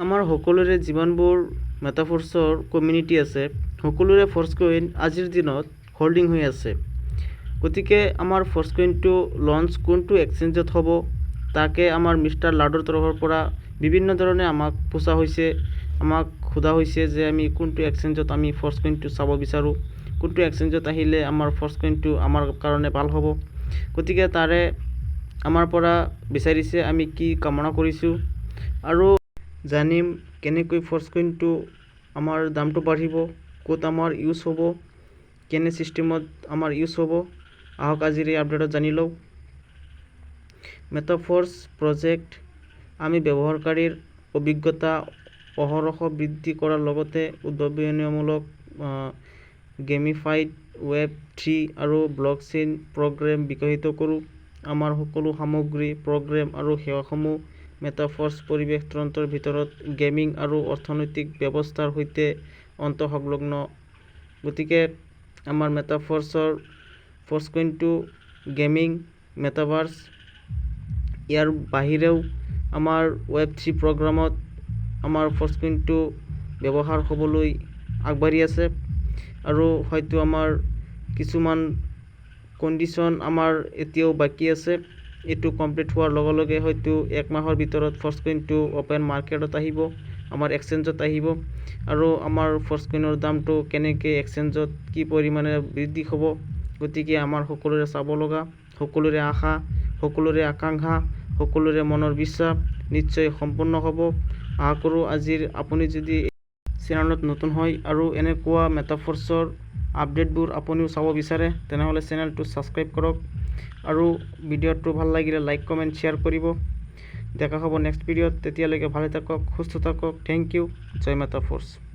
আমাৰ সকলোৰে জীৱনবোৰ মেটাফৰ্ছৰ কমিউনিটি আছে। সকলোৰে ফৰ্চকইন আজিৰ দিনত হোল্ডিং হৈ আছে। গতিকে আমাৰ ফৰ্চকইনটো লঞ্চ কোনটো এক্সচেঞ্জত হ'ব তাকে আমাৰ মিষ্টাৰ লাডৰ তৰফৰ পৰা বিভিন্ন ধৰণে আমাক পোছা হৈছে, আমাক সোধা হৈছে যে আমি কোনটো এক্সচেঞ্জত আমি ফৰ্চকইনটো চাব বিচাৰোঁ, কোনটো এক্সচেঞ্জত আহিলে আমাৰ ফৰ্চকইনটো আমাৰ কাৰণে ভাল হ'ব। গতিকে তাৰে আমাৰ পৰা বিচাৰিছে, আমি কি কামনা কৰিছোঁ আৰু জানিম কেনেকৈ ফৰ্চকইনটো আমাৰ দামটো বাঢ়িব, ক'ত আমাৰ ইউজ হ'ব, কেনে চিষ্টেমত আমাৰ ইউজ হ'ব। আহক আজিৰ এই আপডেটত জানি লওঁ। মেটাফৰ্ছ প্ৰজেক্ট আমি ব্যৱহাৰকাৰীৰ অভিজ্ঞতা অহৰহ বৃদ্ধি কৰাৰ লগতে উদ্ভাৱনীমূলক গেমিফাইড ৱেব3 আৰু ব্লকচেইন প্ৰগ্ৰেম বিকশিত কৰোঁ। আমাৰ সকলো সামগ্ৰী, প্ৰগ্ৰেম আৰু সেৱাসমূহ মেটাফৰ্ছ পৰিৱেশ তন্ত্ৰৰ ভিতৰত গেমিং আৰু অৰ্থনৈতিক ব্যৱস্থাৰ সৈতে অন্তঃসংলগ্ন। গতিকে আমাৰ ফৰ্চকইনটো গেমিং, মেটাভাৰ্ছ, ইয়াৰ বাহিৰেও আমাৰ ৱেব3 প্ৰগ্ৰামত আমাৰ ফৰ্চকইনটো ব্যৱহাৰ হ'বলৈ আগবাঢ়ি আছে আৰু হয়তো আমাৰ কিছুমান কণ্ডিশ্যন আমাৰ এতিয়াও বাকী আছে। এইটো কমপ্লিট হোৱাৰ লগে লগে হয়তো 1 মাহৰ ভিতৰত ফৰ্চকইনটো অ'পেন মাৰ্কেটত আহিব, আমাৰ এক্সচেঞ্জত আহিব আৰু আমাৰ ফৰ্চকইনৰ দামটো কেনেকৈ এক্সচেঞ্জত কি পৰিমাণে বৃদ্ধি হ'ব। গতিকে আমাৰ সকলোৰে চাব লগা, সকলোৰে আশা, সকলোৰে আকাংক্ষা, সকলোৰে মনৰ বিশ্বাস নিশ্চয় সম্পূৰ্ণ হ'ব। আশা কৰোঁ আজিৰ আপুনি যদি চেনেলত নতুন হয় আৰু এনেকুৱা মেটাফৰ্ছৰ আপডেটবোৰ আপুনিও চাব বিচাৰে তেনেহ'লে চেনেলটো ছাবস্ক্ৰাইব কৰক আৰু ভিডিঅ'টো ভাল লাগিলে লাইক, কমেণ্ট, শ্বেয়াৰ কৰিব। দেখা হ'ব নেক্সট ভিডিঅ'ত। তেতিয়ালৈকে ভালে থাকক, সুস্থ থাকক। Thank you. জয় মেটাফৰ্ছ।